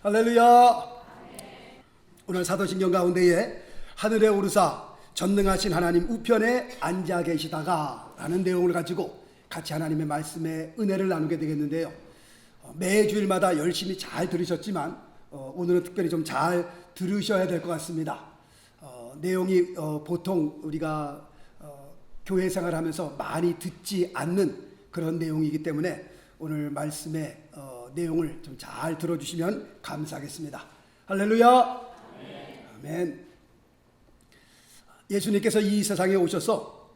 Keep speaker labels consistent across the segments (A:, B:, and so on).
A: 할렐루야. 오늘 사도신경 가운데에 하늘에 오르사 전능하신 하나님 우편에 앉아 계시다가 라는 내용을 가지고 같이 하나님의 말씀에 은혜를 나누게 되겠는데요. 매주일마다 열심히 잘 들으셨지만 오늘은 특별히 좀 잘 들으셔야 될 것 같습니다. 내용이 보통 우리가 교회 생활하면서 많이 듣지 않는 그런 내용이기 때문에 오늘 말씀의 내용을 좀 잘 들어주시면 감사하겠습니다. 할렐루야. 아멘. 예수님께서 이 세상에 오셔서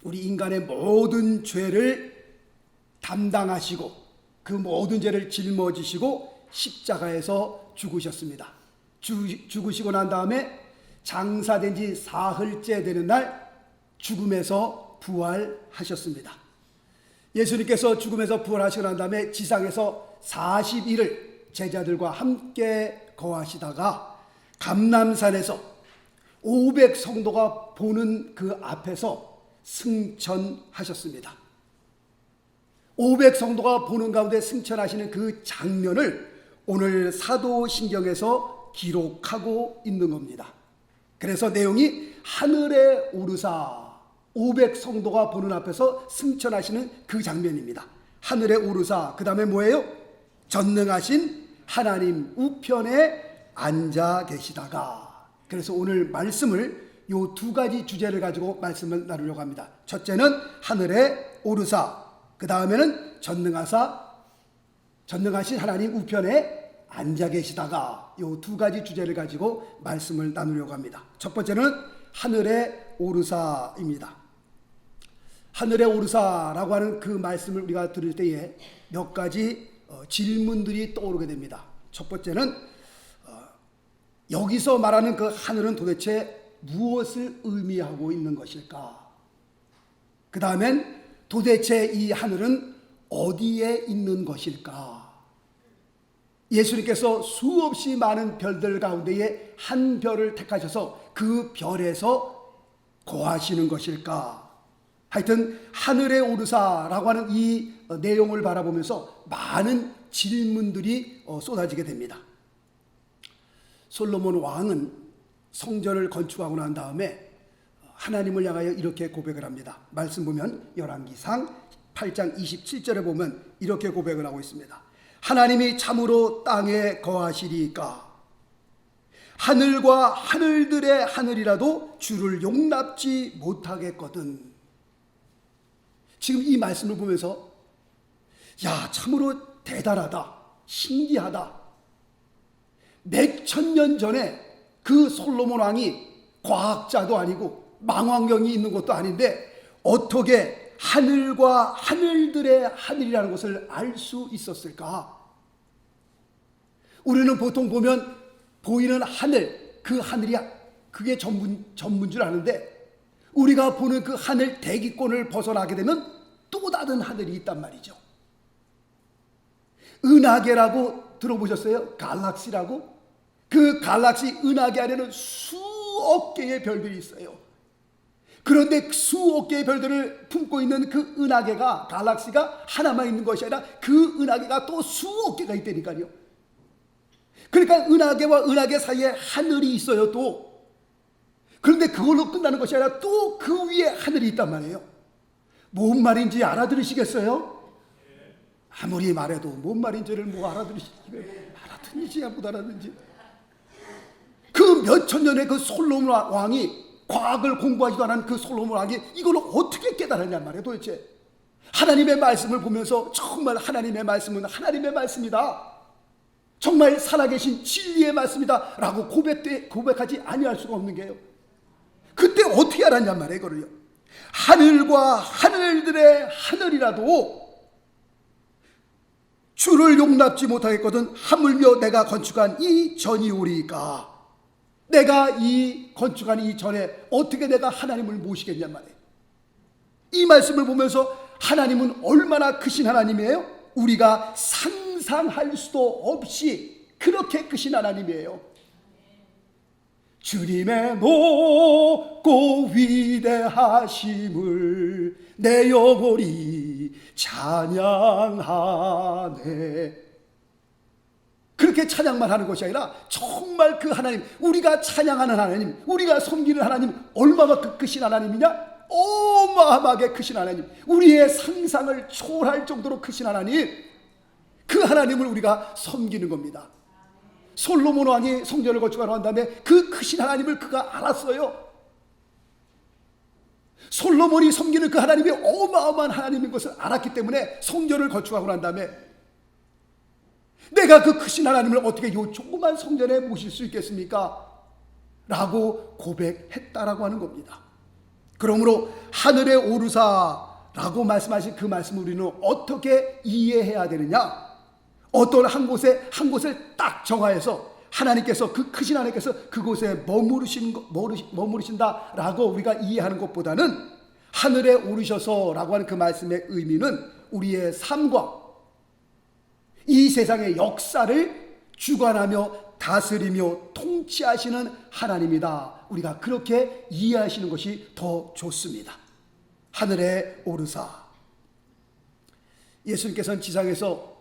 A: 우리 인간의 모든 죄를 담당하시고 그 모든 죄를 짊어지시고 십자가에서 죽으셨습니다. 죽으시고 난 다음에 장사된 지 사흘째 되는 날 죽음에서 부활하셨습니다. 예수님께서 죽음에서 부활하시고 난 다음에 지상에서 40일을 제자들과 함께 거하시다가 감람산에서 500성도가 보는 그 앞에서 승천하셨습니다. 500성도가 보는 가운데 승천하시는 그 장면을 오늘 사도신경에서 기록하고 있는 겁니다. 그래서 내용이 하늘에 오르사 500성도가 보는 앞에서 승천하시는 그 장면입니다. 하늘에 오르사 그 다음에 뭐예요? 전능하신 하나님 우편에 앉아 계시다가. 그래서 오늘 말씀을 요 두 가지 주제를 가지고 말씀을 나누려고 합니다. 첫째는 하늘에 오르사, 그 다음에는 전능하신 하나님 우편에 앉아 계시다가. 요 두 가지 주제를 가지고 말씀을 나누려고 합니다. 첫 번째는 하늘에 오르사입니다. 하늘에 오르사라고 하는 그 말씀을 우리가 들을 때에 몇 가지 질문들이 떠오르게 됩니다. 첫 번째는 여기서 말하는 그 하늘은 도대체 무엇을 의미하고 있는 것일까? 그 다음엔 도대체 이 하늘은 어디에 있는 것일까? 예수님께서 수없이 많은 별들 가운데에 한 별을 택하셔서 그 별에서 거하시는 것일까? 하여튼 하늘에 오르사라고 하는 이 내용을 바라보면서 많은 질문들이 쏟아지게 됩니다. 솔로몬 왕은 성전을 건축하고 난 다음에 하나님을 향하여 이렇게 고백을 합니다. 말씀 보면 열왕기상 8장 27절에 보면 이렇게 고백을 하고 있습니다. 하나님이 참으로 땅에 거하시리까? 하늘과 하늘들의 하늘이라도 주를 용납지 못하겠거든. 지금 이 말씀을 보면서 야, 참으로 대단하다, 신기하다. 몇천 년 전에 그 솔로몬 왕이 과학자도 아니고 망원경이 있는 것도 아닌데 어떻게 하늘과 하늘들의 하늘이라는 것을 알 수 있었을까? 우리는 보통 보면 보이는 하늘, 그 하늘이 그게 전부인 줄 아는데 우리가 보는 그 하늘 대기권을 벗어나게 되면 또 다른 하늘이 있단 말이죠. 은하계라고 들어보셨어요? 갈락시라고? 그 갈락시 은하계 안에는 수억 개의 별들이 있어요. 그런데 수억 개의 별들을 품고 있는 그 은하계가, 갈락시가 하나만 있는 것이 아니라 그 은하계가 또 수억 개가 있다니까요. 그러니까 은하계와 은하계 사이에 하늘이 있어요 또. 그런데 그걸로 끝나는 것이 아니라 또 그 위에 하늘이 있단 말이에요. 뭔 말인지 알아들으시겠어요? 아무리 말해도 뭔 말인지를 뭐 알아들으시겠어요? 알아듣는지 못 알아듣는지. 그 몇천 년의 그 솔로몬 왕이, 과학을 공부하지도 않은 그 솔로몬 왕이 이걸 어떻게 깨달았냔 말이에요 도대체. 하나님의 말씀을 보면서 정말 하나님의 말씀은 하나님의 말씀이다, 정말 살아계신 진리의 말씀이다 라고 고백하지 아니할 수가 없는 게요. 그때 어떻게 알았냔 말이에요 이거를요. 하늘과 하늘들의 하늘이라도 주를 용납지 못하겠거든 하물며 내가 건축한 이 전이 오리까? 내가 이 건축한 이 전에 어떻게 내가 하나님을 모시겠냔 말이에요. 이 말씀을 보면서 하나님은 얼마나 크신 하나님이에요? 우리가 상상할 수도 없이 그렇게 크신 하나님이에요. 주님의 높고 위대하심을 내 영혼이 찬양하네. 그렇게 찬양만 하는 것이 아니라 정말 그 하나님, 우리가 찬양하는 하나님, 우리가 섬기는 하나님, 얼마나 크신 하나님이냐? 어마어마하게 크신 하나님, 우리의 상상을 초월할 정도로 크신 하나님, 그 하나님을 우리가 섬기는 겁니다. 솔로몬 왕이 성전을 건축하러 한 다음에 그 크신 하나님을 그가 알았어요. 솔로몬이 섬기는 그 하나님이 어마어마한 하나님인 것을 알았기 때문에 성전을 건축하고 난 다음에 내가 그 크신 하나님을 어떻게 요 조그만 성전에 모실 수 있겠습니까? 라고 고백했다라고 하는 겁니다. 그러므로 하늘에 오르사라고 말씀하신 그 말씀을 우리는 어떻게 이해해야 되느냐? 어떤 한 곳을 딱 정하여서 하나님께서, 그 크신 하나님께서 그곳에 머무르신다라고 우리가 이해하는 것보다는 하늘에 오르셔서라고 하는 그 말씀의 의미는 우리의 삶과 이 세상의 역사를 주관하며 다스리며 통치하시는 하나님이다. 우리가 그렇게 이해하시는 것이 더 좋습니다. 하늘에 오르사. 예수님께서는 지상에서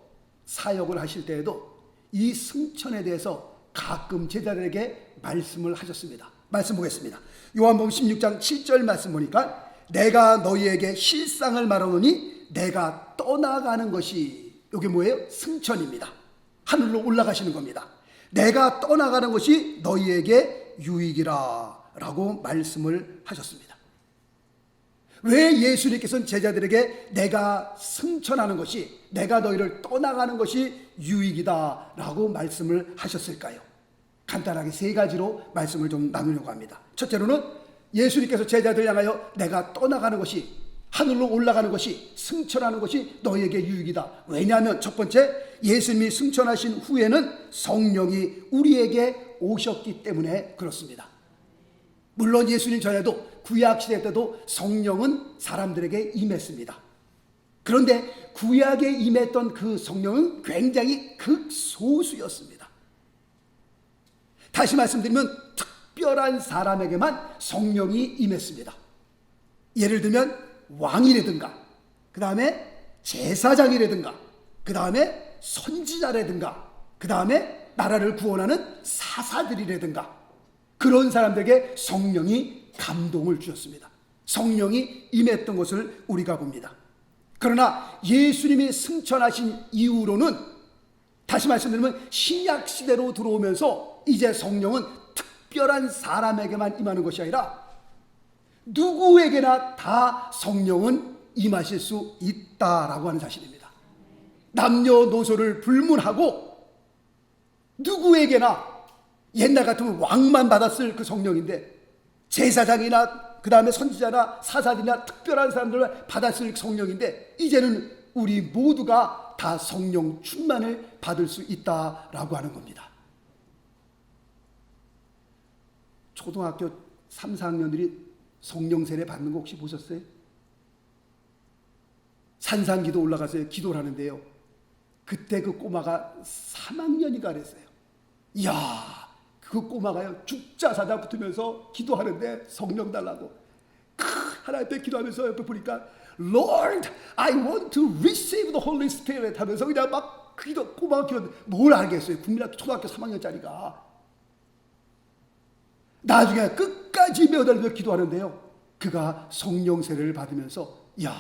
A: 사역을 하실 때에도 이 승천에 대해서 가끔 제자들에게 말씀을 하셨습니다. 말씀 보겠습니다. 요한복음 16장 7절 말씀 보니까 내가 너희에게 실상을 말하노니 내가 떠나가는 것이, 이게 뭐예요? 승천입니다. 하늘로 올라가시는 겁니다. 내가 떠나가는 것이 너희에게 유익이라 라고 말씀을 하셨습니다. 왜 예수님께서는 제자들에게 내가 승천하는 것이, 내가 너희를 떠나가는 것이 유익이다 라고 말씀을 하셨을까요? 간단하게 세 가지로 말씀을 좀 나누려고 합니다. 첫째로는 예수님께서 제자들 향하여 내가 떠나가는 것이, 하늘로 올라가는 것이, 승천하는 것이 너희에게 유익이다. 왜냐하면 첫 번째, 예수님이 승천하신 후에는 성령이 우리에게 오셨기 때문에 그렇습니다. 물론 예수님 전에도 구약시대 때도 성령은 사람들에게 임했습니다. 그런데 구약에 임했던 그 성령은 굉장히 극소수였습니다. 다시 말씀드리면 특별한 사람에게만 성령이 임했습니다. 예를 들면 왕이라든가, 그 다음에 제사장이라든가, 그 다음에 선지자라든가, 그 다음에 나라를 구원하는 사사들이라든가, 그런 사람들에게 성령이 감동을 주셨습니다. 성령이 임했던 것을 우리가 봅니다. 그러나 예수님이 승천하신 이후로는, 다시 말씀드리면 신약시대로 들어오면서 이제 성령은 특별한 사람에게만 임하는 것이 아니라 누구에게나 다 성령은 임하실 수 있다라고 하는 사실입니다. 남녀노소를 불문하고 누구에게나, 옛날 같으면 왕만 받았을 그 성령인데 제사장이나 그 다음에 선지자나 사사들이나 특별한 사람들을 받았을 성령인데 이제는 우리 모두가 다 성령 충만을 받을 수 있다라고 하는 겁니다. 초등학교 3, 4학년들이 성령 세례 받는 거 혹시 보셨어요? 산상기도 올라가서 기도를 하는데요, 그때 그 꼬마가 3학년인가 그랬어요. 이야, 그 꼬마가요 죽자 사자 붙으면서 기도하는데 성령 달라고 하나님 앞에 기도하면서 옆에 보니까 Lord, I want to receive the Holy Spirit 하면서 그냥 막 기도, 꼬마가 기도하는데 뭘 알겠어요? 국민학교 초등학교 3학년짜리가. 나중에 끝까지 매달려 기도하는데요, 그가 성령 세례를 받으면서 야,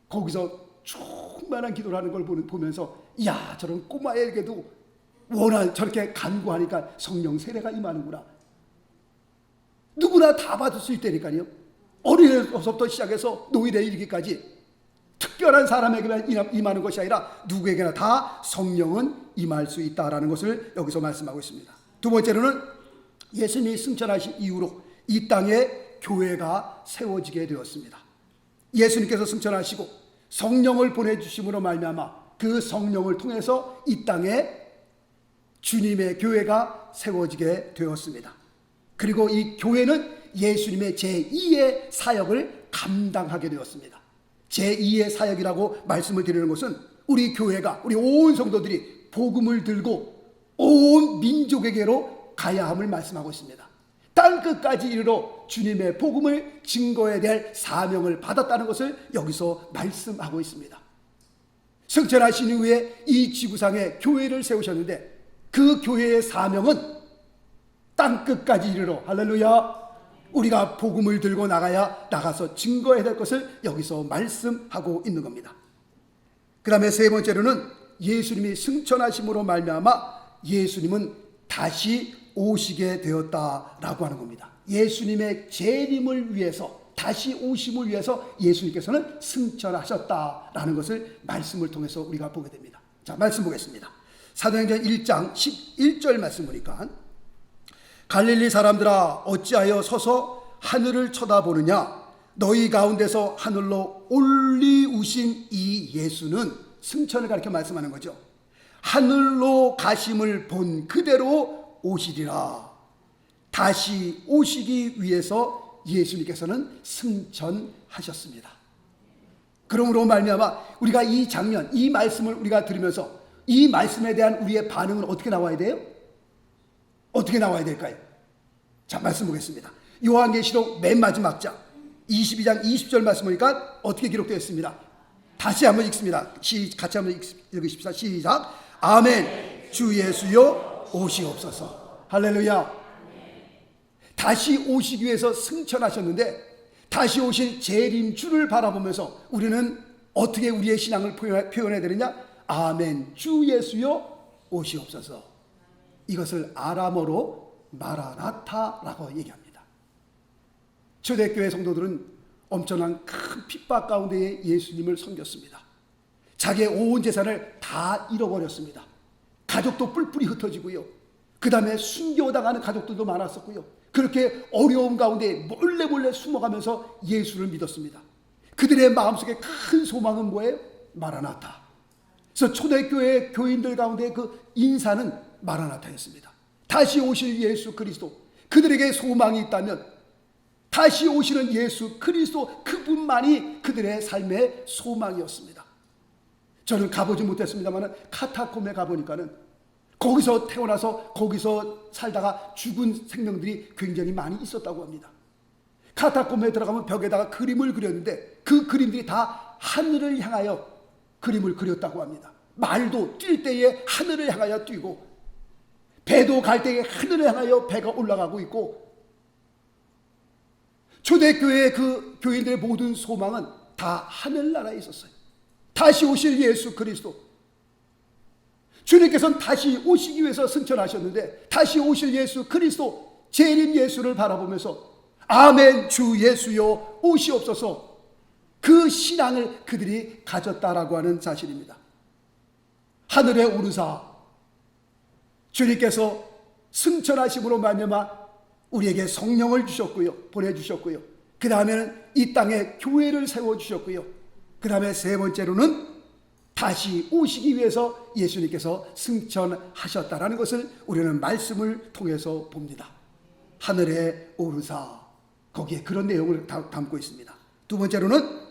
A: 거기서 충만한 기도를 하는 걸 보면서 야, 저런 꼬마에게도 저렇게 간구하니까 성령 세례가 임하는구나. 누구나 다 받을 수 있다니까요. 어린애로부터 시작해서 노인에 이르기까지 특별한 사람에게만 임하는 것이 아니라 누구에게나 다 성령은 임할 수 있다라는 것을 여기서 말씀하고 있습니다. 두 번째로는 예수님이 승천하신 이후로 이 땅에 교회가 세워지게 되었습니다. 예수님께서 승천하시고 성령을 보내주심으로 말미암아 그 성령을 통해서 이 땅에 주님의 교회가 세워지게 되었습니다. 그리고 이 교회는 예수님의 제2의 사역을 감당하게 되었습니다. 제2의 사역이라고 말씀을 드리는 것은 우리 교회가, 우리 온 성도들이 복음을 들고 온 민족에게로 가야 함을 말씀하고 있습니다. 땅끝까지 이르러 주님의 복음을 증거해야 될 사명을 받았다는 것을 여기서 말씀하고 있습니다. 승천하신 이후에 이 지구상에 교회를 세우셨는데 그 교회의 사명은 땅끝까지 이르러, 할렐루야, 우리가 복음을 들고 나가서 증거해야 될 것을 여기서 말씀하고 있는 겁니다. 그 다음에 세 번째로는 예수님이 승천하심으로 말미암아 예수님은 다시 오시게 되었다라고 하는 겁니다. 예수님의 재림을 위해서, 다시 오심을 위해서 예수님께서는 승천하셨다라는 것을 말씀을 통해서 우리가 보게 됩니다. 자, 말씀 보겠습니다. 사도행전 1장 11절 말씀 보니까, 갈릴리 사람들아 어찌하여 서서 하늘을 쳐다보느냐, 너희 가운데서 하늘로 올리우신 이 예수는, 승천을 가리켜 말씀하는 거죠. 하늘로 가심을 본 그대로 오시리라. 다시 오시기 위해서 예수님께서는 승천하셨습니다. 그러므로 말미암아 우리가 이 장면, 이 말씀을 우리가 들으면서 이 말씀에 대한 우리의 반응은 어떻게 나와야 돼요? 어떻게 나와야 될까요? 자, 말씀 보겠습니다. 요한계시록 맨 마지막 장 22장 20절 말씀 보니까 어떻게 기록되어 있습니다. 다시 한번 읽습니다. 같이 한번 읽으십시다. 시작. 아멘. 주 예수여 오시옵소서. 할렐루야. 다시 오시기 위해서 승천하셨는데 다시 오실 재림주를 바라보면서 우리는 어떻게 우리의 신앙을 표현해야 되느냐? 아멘. 주 예수여 오시옵소서. 이것을 아람어로 마라나타라고 얘기합니다. 초대교회 성도들은 엄청난 큰 핍박 가운데에 예수님을 섬겼습니다. 자기의 온 재산을 다 잃어버렸습니다. 가족도 뿔뿔이 흩어지고요. 그 다음에 숨겨당하는 가족들도 많았었고요. 그렇게 어려움 가운데 몰래 숨어가면서 예수를 믿었습니다. 그들의 마음속에 큰 소망은 뭐예요? 마라나타. 그래서 초대교회 교인들 가운데 그 인사는 마라나타였습니다. 다시 오실 예수 그리스도, 그들에게 소망이 있다면 다시 오시는 예수 그리스도, 그분만이 그들의 삶의 소망이었습니다. 저는 가보지 못했습니다만 카타콤에 가보니까는 거기서 태어나서 거기서 살다가 죽은 생명들이 굉장히 많이 있었다고 합니다. 카타콤에 들어가면 벽에다가 그림을 그렸는데 그 그림들이 다 하늘을 향하여 그림을 그렸다고 합니다. 말도 뛸 때에 하늘을 향하여 뛰고, 배도 갈 때에 하늘을 향하여 배가 올라가고 있고, 초대교회의 그 교인들의 모든 소망은 다 하늘나라에 있었어요. 다시 오실 예수 그리스도, 주님께서는 다시 오시기 위해서 승천하셨는데 다시 오실 예수 그리스도, 재림 예수를 바라보면서 아멘 주 예수여 오시옵소서, 그 신앙을 그들이 가졌다라고 하는 사실입니다. 하늘에 오르사 주님께서 승천하심으로 말미암아 우리에게 성령을 주셨고요, 보내주셨고요. 그 다음에는 이 땅에 교회를 세워주셨고요. 그 다음에 세 번째로는 다시 오시기 위해서 예수님께서 승천하셨다라는 것을 우리는 말씀을 통해서 봅니다. 하늘에 오르사, 거기에 그런 내용을 담고 있습니다. 두 번째로는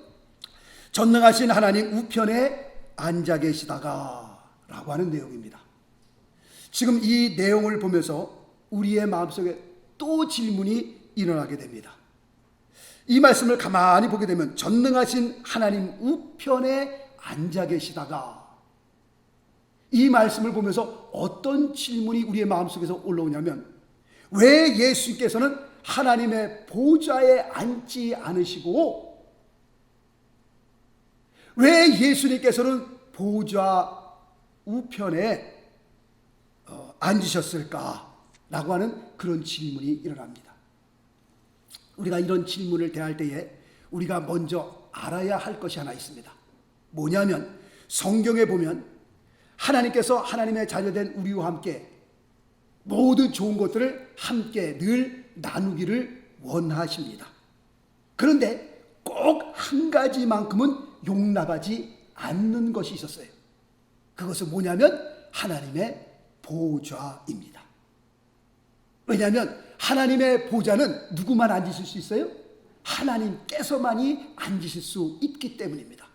A: 전능하신 하나님 우편에 앉아 계시다가 라고 하는 내용입니다. 지금 이 내용을 보면서 우리의 마음속에 또 질문이 일어나게 됩니다. 이 말씀을 가만히 보게 되면 전능하신 하나님 우편에 앉아 계시다가, 이 말씀을 보면서 어떤 질문이 우리의 마음속에서 올라오냐면, 왜 예수님께서는 하나님의 보좌에 앉지 않으시고 왜 예수님께서는 보좌 우편에 앉으셨을까라고 하는 그런 질문이 일어납니다. 우리가 이런 질문을 대할 때에 우리가 먼저 알아야 할 것이 하나 있습니다. 뭐냐면 성경에 보면 하나님께서 하나님의 자녀된 우리와 함께 모든 좋은 것들을 함께 늘 나누기를 원하십니다. 그런데 꼭 한 가지만큼은 용납하지 않는 것이 있었어요. 그것은 뭐냐면 하나님의 보좌입니다. 왜냐하면 하나님의 보좌는 누구만 앉으실 수 있어요? 하나님께서만이 앉으실 수 있기 때문입니다.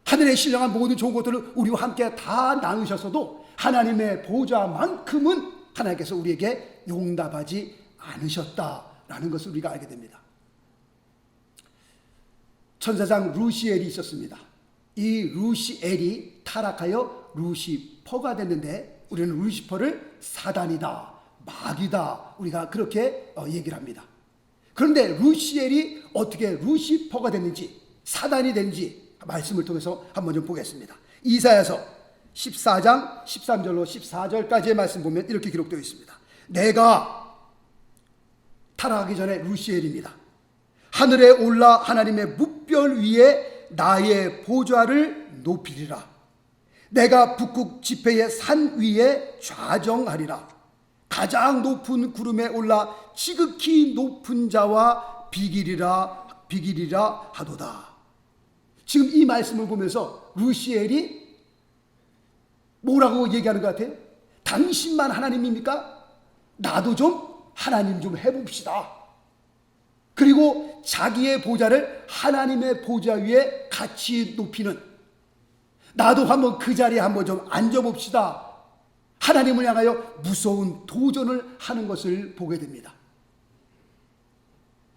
A: 하늘에 신령한 모든 좋은 것들을 우리와 함께 다 나누셨어도 하나님의 보좌만큼은 하나님께서 우리에게 용납하지 않으셨다라는 것을 우리가 알게 됩니다. 천사장 루시엘이 있었습니다. 이 루시엘이 타락하여 루시퍼가 됐는데 우리는 루시퍼를 사단이다, 마귀다, 우리가 그렇게 얘기를 합니다. 그런데 루시엘이 어떻게 루시퍼가 됐는지, 사단이 됐는지 말씀을 통해서 한번 좀 보겠습니다. 이사야서 14장 13절로 14절까지의 말씀 보면 이렇게 기록되어 있습니다. 내가 타락하기 전에 루시엘입니다. 하늘에 올라 하나님의 뭇별 위에 나의 보좌를 높이리라. 내가 북극 지폐의 산 위에 좌정하리라. 가장 높은 구름에 올라 지극히 높은 자와 비기리라 하도다. 지금 이 말씀을 보면서 루시엘이 뭐라고 얘기하는 것 같아요? 당신만 하나님입니까? 나도 좀 하나님 좀 해봅시다. 그리고 자기의 보좌를 하나님의 보좌 위에 같이 높이는, 나도 한번 그 자리에 한번 좀 앉아봅시다. 하나님을 향하여 무서운 도전을 하는 것을 보게 됩니다.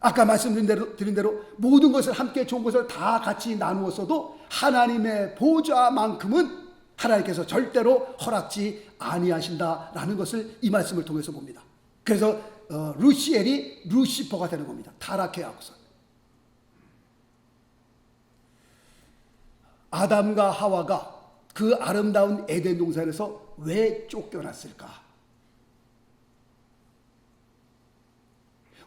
A: 아까 말씀드린 대로 모든 것을 함께 좋은 것을 다 같이 나누었어도 하나님의 보좌만큼은 하나님께서 절대로 허락지 아니하신다라는 것을 이 말씀을 통해서 봅니다. 그래서 루시엘이 루시퍼가 되는 겁니다. 타락해하고서. 아담과 하와가 그 아름다운 에덴 동산에서 왜 쫓겨났을까?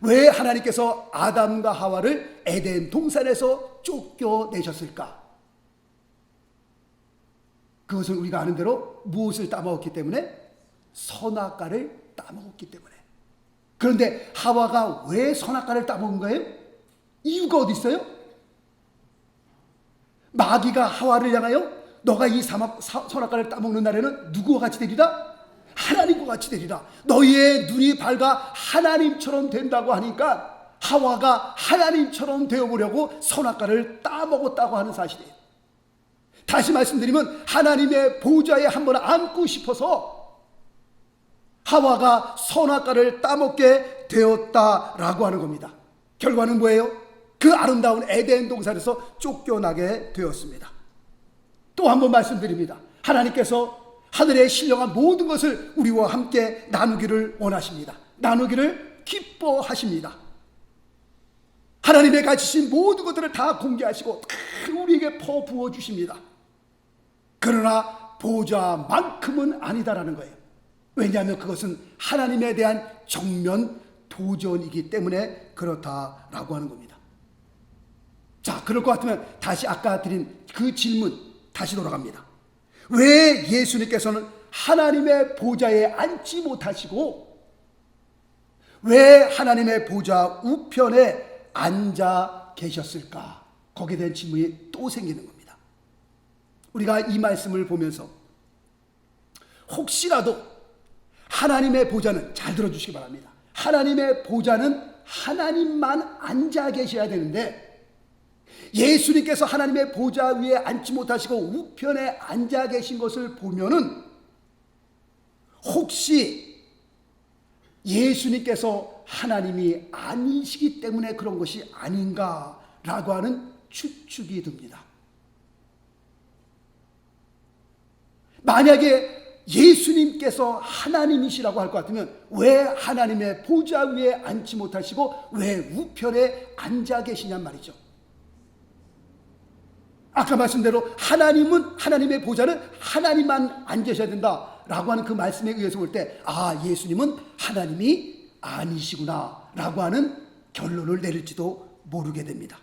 A: 왜 하나님께서 아담과 하와를 에덴 동산에서 쫓겨내셨을까? 그것은 우리가 아는 대로 무엇을 따먹었기 때문에? 선악과를 따먹었기 때문에. 그런데 하와가 왜 선악과를 따먹은 거예요? 이유가 어디 있어요? 마귀가 하와를 향하여 너가 이 선악과를 따먹는 날에는 누구와 같이 되리라? 하나님과 같이 되리라. 너희의 눈이 밝아 하나님처럼 된다고 하니까 하와가 하나님처럼 되어보려고 선악과를 따먹었다고 하는 사실이에요. 다시 말씀드리면 하나님의 보좌에 한번 앉고 싶어서 하와가 선악과를 따먹게 되었다라고 하는 겁니다. 결과는 뭐예요? 그 아름다운 에덴 동산에서 쫓겨나게 되었습니다. 또 한 번 말씀드립니다. 하나님께서 하늘에 신령한 모든 것을 우리와 함께 나누기를 원하십니다. 나누기를 기뻐하십니다. 하나님의 가지신 모든 것들을 다 공개하시고 다 우리에게 퍼부어 주십니다. 그러나 보좌만큼은 아니다라는 거예요. 왜냐하면 그것은 하나님에 대한 정면 도전이기 때문에 그렇다라고 하는 겁니다. 자, 그럴 것 같으면 다시 아까 드린 그 질문 다시 돌아갑니다. 왜 예수님께서는 하나님의 보좌에 앉지 못하시고 왜 하나님의 보좌 우편에 앉아 계셨을까? 거기에 대한 질문이 또 생기는 겁니다. 우리가 이 말씀을 보면서 혹시라도 하나님의 보좌는, 잘 들어주시기 바랍니다. 하나님의 보좌는 하나님만 앉아 계셔야 되는데 예수님께서 하나님의 보좌 위에 앉지 못하시고 우편에 앉아 계신 것을 보면은 혹시 예수님께서 하나님이 아니시기 때문에 그런 것이 아닌가라고 하는 추측이 듭니다. 만약에 예수님께서 하나님이시라고 할 것 같으면 왜 하나님의 보좌 위에 앉지 못하시고 왜 우편에 앉아 계시냔 말이죠. 아까 말씀대로 하나님은, 하나님의 보좌는 하나님만 앉으셔야 된다라고 하는 그 말씀에 의해서 볼 때 예수님은 하나님이 아니시구나 라고 하는 결론을 내릴지도 모르게 됩니다.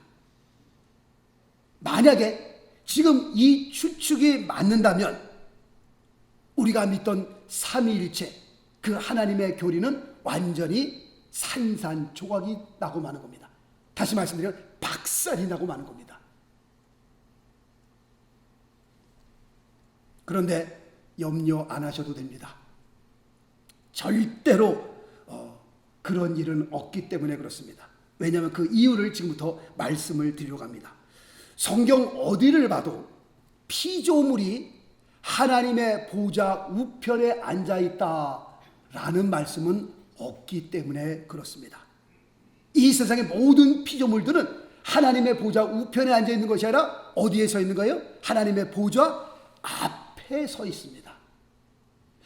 A: 만약에 지금 이 추측이 맞는다면 우리가 믿던 삼위일체, 그 하나님의 교리는 완전히 산산조각이 나고 마는 겁니다. 다시 말씀드리면 박살이 나고 마는 겁니다. 그런데 염려 안 하셔도 됩니다. 절대로 그런 일은 없기 때문에 그렇습니다. 왜냐하면 그 이유를 지금부터 말씀을 드리려고 합니다. 성경 어디를 봐도 피조물이 하나님의 보좌 우편에 앉아있다라는 말씀은 없기 때문에 그렇습니다. 이 세상의 모든 피조물들은 하나님의 보좌 우편에 앉아 있는 것이 아니라 어디에 서 있는 거예요? 하나님의 보좌 앞에 서 있습니다.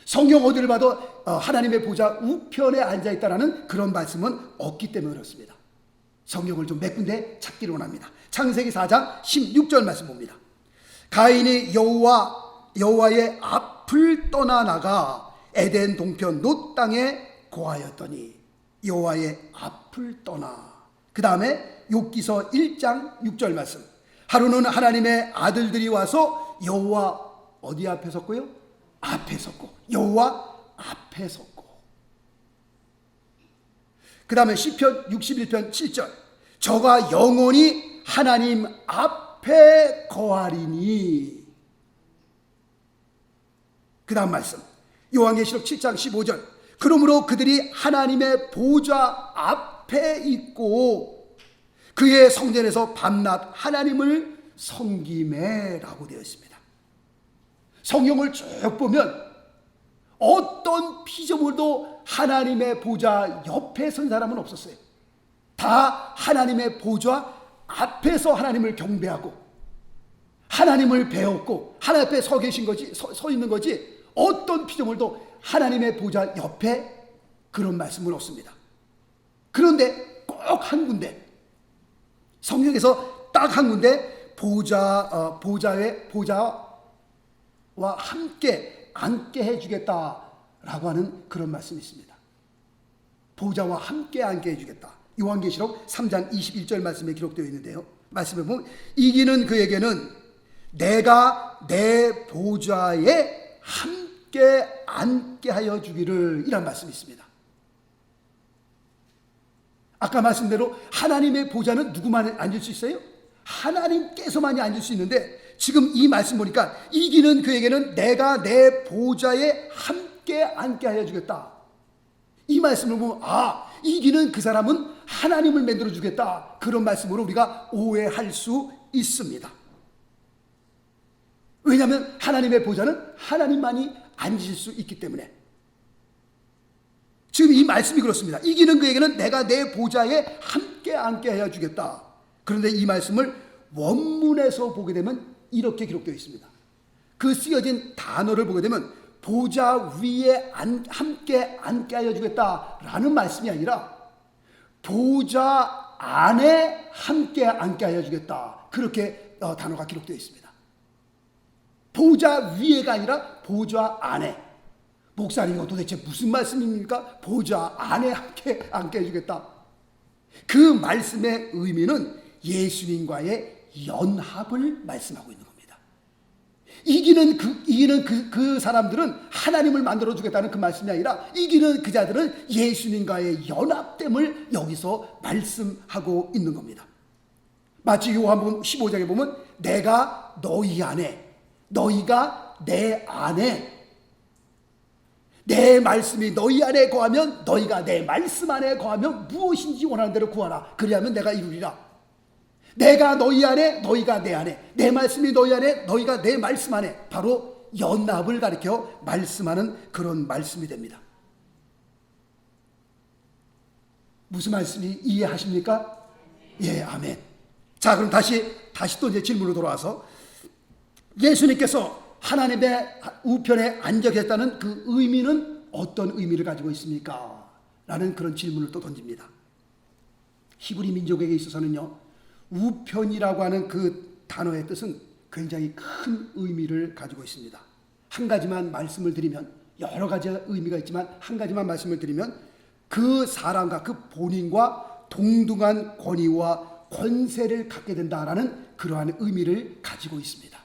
A: 성경 어디를 봐도 하나님의 보좌 우편에 앉아 있다라는 그런 말씀은 없기 때문에 그렇습니다. 성경을 좀 몇 군데 찾기를 원합니다. 창세기 4장 16절 말씀 봅니다. 가인이 여호와의 앞을 떠나 나가 에덴 동편 놋 땅에 거하였더니 여호와의 앞을 떠나. 그 다음에 욥기서 1장 6절 말씀. 하루는 하나님의 아들들이 와서 여호와 어디 앞에 섰고요? 앞에 섰고. 여호와 앞에 섰고. 그 다음에 시편 61편 7절. 저가 영원히 하나님 앞에 거하리니. 그 다음 말씀 요한계시록 7장 15절. 그러므로 그들이 하나님의 보좌 앞에 있고 그의 성전에서 밤낮 하나님을 섬기매 라고 되어 있습니다. 성경을 쭉 보면 어떤 피조물도 하나님의 보좌 옆에 선 사람은 없었어요. 다 하나님의 보좌 앞에서 하나님을 경배하고 하나님을 배웠고 하나님 앞에 서 계신 거지, 서 있는 거지, 어떤 피조물도 하나님의 보좌 옆에 그런 말씀은 없습니다. 그런데 꼭 한 군데, 성경에서 딱 한 군데 보좌와 함께 앉게 해주겠다라고 하는 그런 말씀이 있습니다. 보좌와 함께 앉게 해주겠다. 요한계시록 3장 21절 말씀에 기록되어 있는데요. 말씀에 보면 이기는 그에게는 내가 내 보좌에 함께 앉게 하여 주기를, 이란 말씀이 있습니다. 아까 말씀대로 하나님의 보좌는 누구만 앉을 수 있어요? 하나님께서만이 앉을 수 있는데 지금 이 말씀 보니까 이기는 그에게는 내가 내 보좌에 함께 앉게 하여 주겠다. 이 말씀을 보면 이기는 그 사람은 하나님을 만들어 주겠다. 그런 말씀으로 우리가 오해할 수 있습니다. 왜냐하면 하나님의 보좌는 하나님만이 앉으실 수 있기 때문에. 지금 이 말씀이 그렇습니다. 이기는 그에게는 내가 내 보좌에 함께 앉게 하여 주겠다. 그런데 이 말씀을 원문에서 보게 되면 이렇게 기록되어 있습니다. 그 쓰여진 단어를 보게 되면 보좌 위에 함께 앉게 하여 주겠다라는 말씀이 아니라 보좌 안에 함께 앉게 하여 주겠다. 그렇게 단어가 기록되어 있습니다. 보좌 위에가 아니라 보좌 안에. 목사님, 이거 도대체 무슨 말씀입니까? 보좌 안에 함께 앉게 해주겠다. 그 말씀의 의미는 예수님과의 연합을 말씀하고 있는 겁니다. 이기는 그 사람들은 하나님을 만들어 주겠다는 그 말씀이 아니라 이기는 그 자들은 예수님과의 연합됨을 여기서 말씀하고 있는 겁니다. 마치 요한복음 15장에 보면 내가 너희 안에, 너희가 내 안에, 내 말씀이 너희 안에 거하면, 너희가 내 말씀 안에 거하면 무엇인지 원하는 대로 구하라. 그리하면 내가 이루리라. 내가 너희 안에, 너희가 내 안에, 내 말씀이 너희 안에, 너희가 내 말씀 안에, 바로 연합을 가리켜 말씀하는 그런 말씀이 됩니다. 무슨 말씀이 이해하십니까? 예, 아멘. 자, 그럼 다시 또 이제 질문으로 돌아와서 예수님께서 하나님의 우편에 앉아 계셨다는 그 의미는 어떤 의미를 가지고 있습니까? 라는 그런 질문을 또 던집니다. 히브리 민족에게 있어서는요, 우편이라고 하는 그 단어의 뜻은 굉장히 큰 의미를 가지고 있습니다. 한 가지만 말씀을 드리면, 여러 가지 의미가 있지만 한 가지만 말씀을 드리면 그 사람과 그 본인과 동등한 권위와 권세를 갖게 된다라는 그러한 의미를 가지고 있습니다.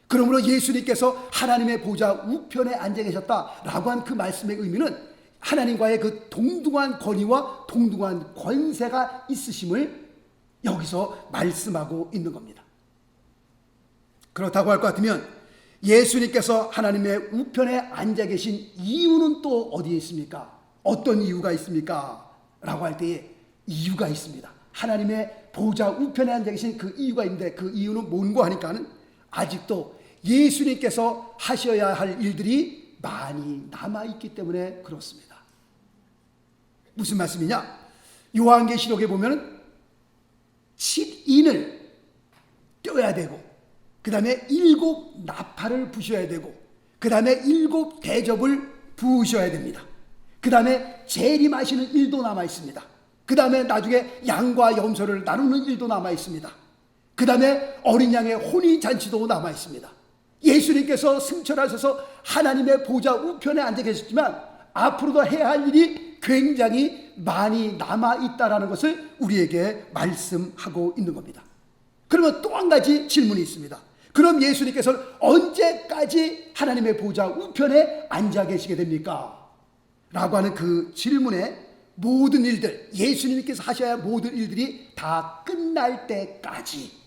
A: 그러므로 예수님께서 하나님의 보좌 우편에 앉아 계셨다라고 한 그 말씀의 의미는 하나님과의 그 동등한 권위와 동등한 권세가 있으심을 여기서 말씀하고 있는 겁니다. 그렇다고 할 것 같으면 예수님께서 하나님의 우편에 앉아 계신 이유는 또 어디에 있습니까? 어떤 이유가 있습니까? 라고 할 때에 이유가 있습니다. 하나님의 보좌 우편에 앉아 계신 그 이유가 있는데 그 이유는 뭔가 하니까는 아직도 예수님께서 하셔야 할 일들이 많이 남아있기 때문에 그렇습니다. 무슨 말씀이냐? 요한계시록에 보면 7인을 떼어야 되고, 그 다음에 7 나팔을 부셔야 되고, 그 다음에 7 대접을 부으셔야 됩니다. 그 다음에 재림하시는 일도 남아 있습니다. 그 다음에 나중에 양과 염소를 나누는 일도 남아 있습니다. 그 다음에 어린 양의 혼인잔치도 남아 있습니다. 예수님께서 승천하셔서 하나님의 보좌 우편에 앉아 계셨지만 앞으로도 해야 할 일이 굉장히 많이 남아있다라는 것을 우리에게 말씀하고 있는 겁니다. 그러면 또 한 가지 질문이 있습니다. 그럼 예수님께서는 언제까지 하나님의 보좌 우편에 앉아 계시게 됩니까? 라고 하는 그 질문에 모든 일들, 예수님께서 하셔야 할 모든 일들이 다 끝날 때까지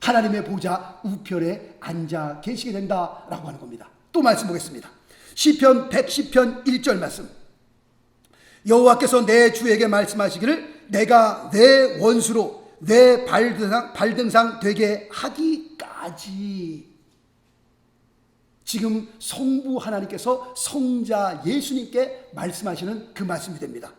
A: 하나님의 보좌 우편에 앉아 계시게 된다라고 하는 겁니다. 또 말씀 보겠습니다. 시편 110편 1절 말씀. 여호와께서 내 주에게 말씀하시기를 내가 내 원수로 내 발등상 되게 하기까지. 지금 성부 하나님께서 성자 예수님께 말씀하시는 그 말씀이 됩니다.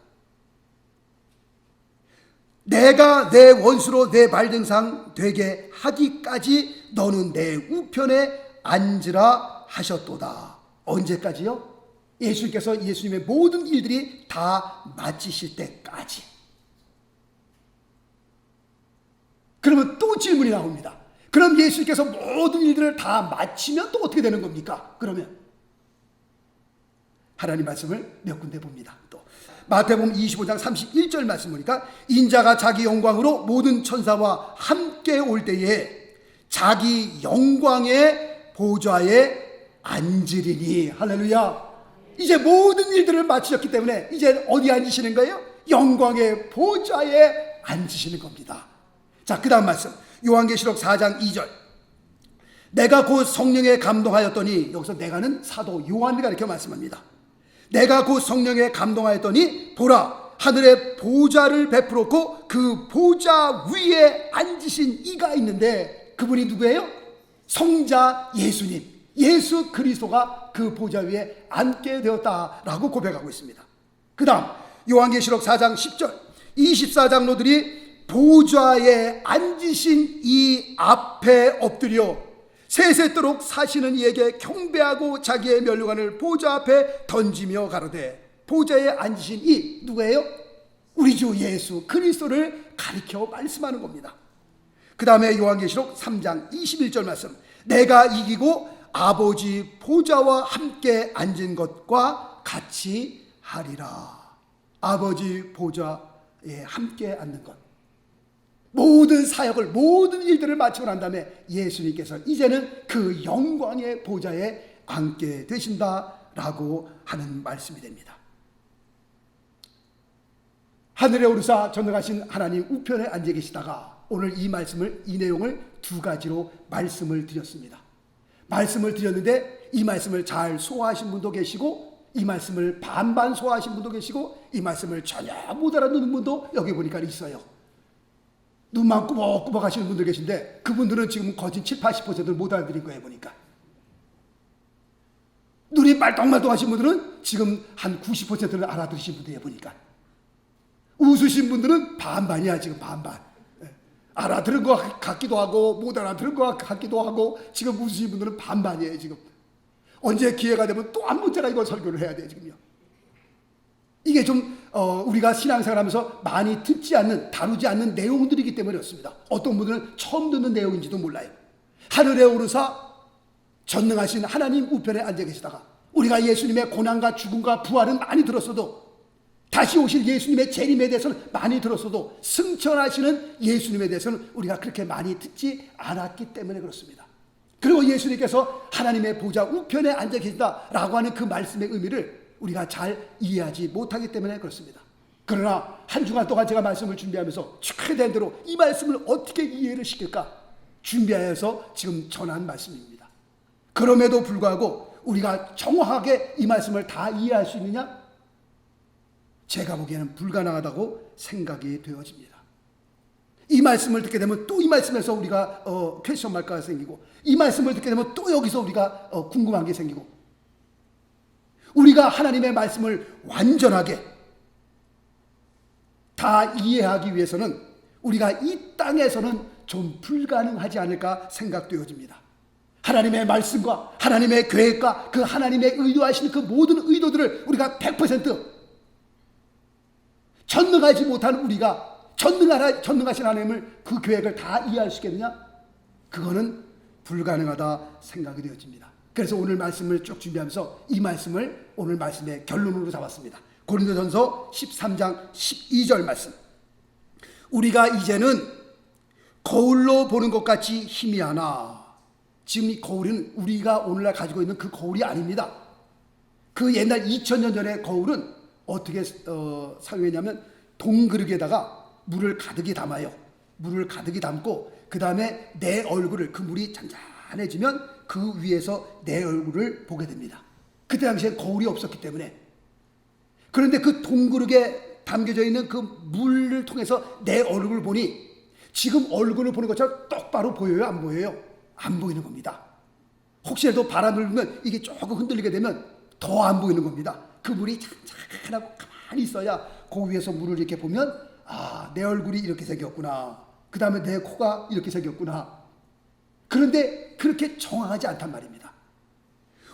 A: 내가 내 원수로 내 발등상 되게 하기까지 너는 내 우편에 앉으라 하셨도다. 언제까지요? 예수님께서 예수님의 모든 일들이 다 마치실 때까지. 그러면 또 질문이 나옵니다. 그럼 예수님께서 모든 일들을 다 마치면 또 어떻게 되는 겁니까? 그러면 하나님 말씀을 몇 군데 봅니다. 또 마태복음 25장 31절 말씀 보니까 인자가 자기 영광으로 모든 천사와 함께 올 때에 자기 영광의 보좌에 앉으리니. 할렐루야. 이제 모든 일들을 마치셨기 때문에 이제 어디 앉으시는 거예요? 영광의 보좌에 앉으시는 겁니다. 자, 그 다음 말씀 요한계시록 4장 2절. 내가 곧 성령에 감동하였더니, 여기서 내가는 사도 요한을 가리켜 말씀합니다. 내가 곧 성령에 감동하였더니 보라 하늘에 보좌를 베풀었고 그 보좌 위에 앉으신 이가 있는데, 그분이 누구예요? 성자 예수님, 예수 그리스도가 그 보좌 위에 앉게 되었다라고 고백하고 있습니다. 그 다음 요한계시록 4장 10절. 24장로들이 보좌에 앉으신 이 앞에 엎드려 세세토록 사시는 이에게 경배하고 자기의 면류관을 보좌 앞에 던지며 가로되. 보좌에 앉으신 이 누구예요? 우리 주 예수 그리스도를 가리켜 말씀하는 겁니다. 그 다음에 요한계시록 3장 21절 말씀. 내가 이기고 아버지 보좌와 함께 앉은 것과 같이 하리라. 아버지 보좌에 함께 앉는 것. 모든 사역을, 모든 일들을 마치고 난 다음에 예수님께서 이제는 그 영광의 보좌에 앉게 되신다라고 하는 말씀이 됩니다. 하늘에 오르사 전능하신 하나님 우편에 앉아 계시다가 오늘 이 말씀을, 이 내용을 두 가지로 말씀을 드렸습니다. 말씀을 드렸는데 이 말씀을 잘 소화하신 분도 계시고, 이 말씀을 반반 소화하신 분도 계시고, 이 말씀을 전혀 못 알아듣는 분도 여기 보니까 있어요. 눈만 꾸벅꾸벅 하시는 분들 계신데 그분들은 지금 거진 70-80%를 못 알아들인 거예요. 보니까 눈이 말똥말똥 하신 분들은 지금 한 90%를 알아들으신 분들이에요. 보니까 웃으신 분들은 반반이야. 지금 반반. 알아들은 것 같기도 하고 못 알아들은 것 같기도 하고, 지금 웃으신 분들은 반반이에요. 지금 언제 기회가 되면 또 한 번 제가 이거 설교를 해야 돼요. 지금요. 이게 좀 우리가 신앙생활하면서 많이 듣지 않는, 다루지 않는 내용들이기 때문에 그렇습니다. 어떤 분들은 처음 듣는 내용인지도 몰라요. 하늘에 오르사 전능하신 하나님 우편에 앉아 계시다가 우리가 예수님의 고난과 죽음과 부활은 많이 들었어도, 다시 오실 예수님의 재림에 대해서는 많이 들었어도, 승천하시는 예수님에 대해서는 우리가 그렇게 많이 듣지 않았기 때문에 그렇습니다. 그리고 예수님께서 하나님의 보좌 우편에 앉아 계시다라고 하는 그 말씀의 의미를 우리가 잘 이해하지 못하기 때문에 그렇습니다. 그러나 한 주간 동안 제가 말씀을 준비하면서 최대한 대로 이 말씀을 어떻게 이해를 시킬까 준비하여서 지금 전한 말씀입니다. 그럼에도 불구하고 우리가 정확하게 이 말씀을 다 이해할 수 있느냐? 제가 보기에는 불가능하다고 생각이 되어집니다. 이 말씀을 듣게 되면 또 이 말씀에서 우리가 퀘스천 마크가 생기고, 이 말씀을 듣게 되면 또 여기서 우리가 궁금한 게 생기고, 우리가 하나님의 말씀을 완전하게 다 이해하기 위해서는 우리가 이 땅에서는 좀 불가능하지 않을까 생각되어집니다. 하나님의 말씀과 하나님의 계획과 그 하나님의 의도하시는 그 모든 의도들을 우리가 100% 전능하지 못한 우리가 전능하신 하나님을 그 계획을 다 이해할 수 있겠느냐? 그거는 불가능하다 생각이 되어집니다. 그래서 오늘 말씀을 쭉 준비하면서 이 말씀을 오늘 말씀의 결론으로 잡았습니다. 고린도전서 13장 12절 말씀. 우리가 이제는 거울로 보는 것 같이 희미하나. 지금 이 거울은 우리가 오늘날 가지고 있는 그 거울이 아닙니다. 그 옛날 2000년 전의 거울은 어떻게 사용했냐면 동그릇에다가 물을 가득히 담아요. 물을 가득히 담고 그 다음에 내 얼굴을, 그 물이 잔잔해지면 그 위에서 내 얼굴을 보게 됩니다. 그때 당시에 거울이 없었기 때문에. 그런데 그 동그릇에 담겨져 있는 그 물을 통해서 내 얼굴을 보니 지금 얼굴을 보는 것처럼 똑바로 보여요? 안 보여요? 안 보이는 겁니다. 혹시라도 바람을 불면 이게 조금 흔들리게 되면 더 안 보이는 겁니다. 그 물이 잔잔하고 가만히 있어야 그 위에서 물을 이렇게 보면 아, 내 얼굴이 이렇게 생겼구나. 그 다음에 내 코가 이렇게 생겼구나. 그런데 그렇게 정확하지 않단 말입니다.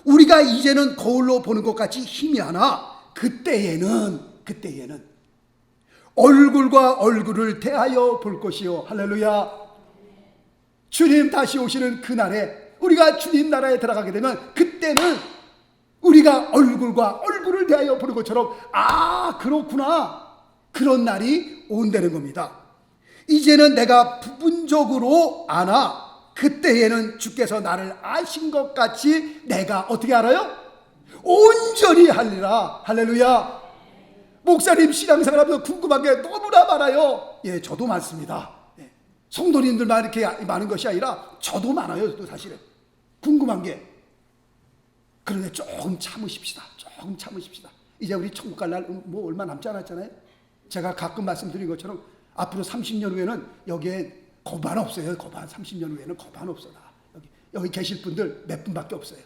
A: 우리가 이제는 거울로 보는 것 같이 희미하나 그때에는 얼굴과 얼굴을 대하여 볼 것이요. 할렐루야. 주님 다시 오시는 그날에 우리가 주님 나라에 들어가게 되면 그때는 우리가 얼굴과 얼굴을 대하여 보는 것처럼 아, 그렇구나. 그런 날이 온다는 겁니다. 이제는 내가 부분적으로 아나 그때에는 주께서 나를 아신 것 같이 내가 어떻게 알아요? 온전히 하리라. 할렐루야. 목사님 신앙생활하면서 궁금한 게 너무나 많아요. 예, 저도 많습니다. 예, 성도님들만 이렇게 많은 것이 아니라 저도 많아요. 또 사실은 궁금한 게. 그런데 조금 참으십시다. 조금 참으십시다. 이제 우리 천국 갈 날 뭐 얼마 남지 않았잖아요. 제가 가끔 말씀드린 것처럼 앞으로 30년 후에는 여기에 거반 없어요. 거반. 30년 후에는 거반 없어. 여기 계실 분들 몇 분밖에 없어요.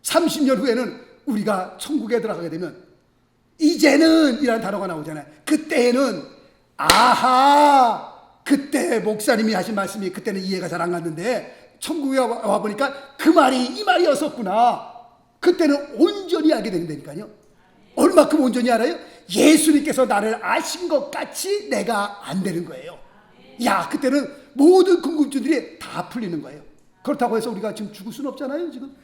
A: 30년 후에는 우리가 천국에 들어가게 되면 이제는 이라는 단어가 나오잖아요. 그때는 아하, 그때 목사님이 하신 말씀이 그때는 이해가 잘 안 갔는데 천국에 와보니까 그 말이 이 말이었었구나. 그때는 온전히 알게 된다니까요. 얼마큼 온전히 알아요? 예수님께서 나를 아신 것 같이 내가 안 되는 거예요. 야, 그때는 모든 궁금증들이 다 풀리는 거예요. 그렇다고 해서 우리가 지금 죽을 수는 없잖아요, 지금.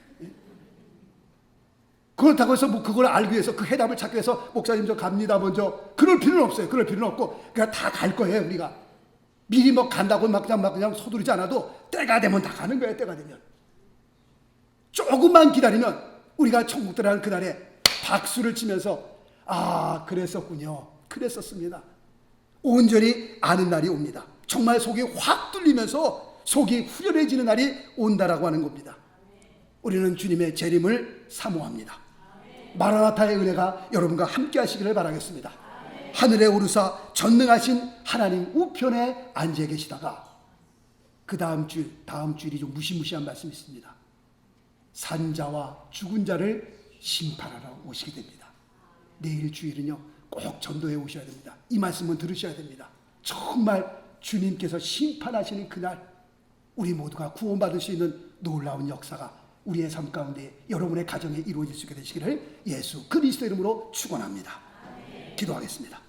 A: 그렇다고 해서 뭐 그걸 알기 위해서 그 해답을 찾기 위해서 목사님 저 갑니다 먼저 그럴 필요는 없어요. 그럴 필요는 없고 그냥 다 갈 거예요. 우리가 미리 뭐 간다고 막 그냥 서두르지 않아도 때가 되면 다 가는 거예요. 때가 되면 조금만 기다리면 우리가 천국 들어가는 그날에 박수를 치면서 아, 그랬었군요. 그랬었습니다. 온전히 아는 날이 옵니다. 정말 속이 확 뚫리면서 속이 후련해지는 날이 온다라고 하는 겁니다. 우리는 주님의 재림을 사모합니다. 마라나타의 은혜가 여러분과 함께 하시기를 바라겠습니다. 하늘에 오르사 전능하신 하나님 우편에 앉아 계시다가 그 다음 주일이 좀 무시무시한 말씀이 있습니다. 산자와 죽은 자를 심판하러 오시게 됩니다. 내일 주일은요 꼭 전도해 오셔야 됩니다. 이 말씀은 들으셔야 됩니다. 정말 주님께서 심판하시는 그날 우리 모두가 구원받을 수 있는 놀라운 역사가 우리의 삶 가운데 여러분의 가정에 이루어질 수 있게 되시기를 예수 그리스도 이름으로 축원합니다. 기도하겠습니다.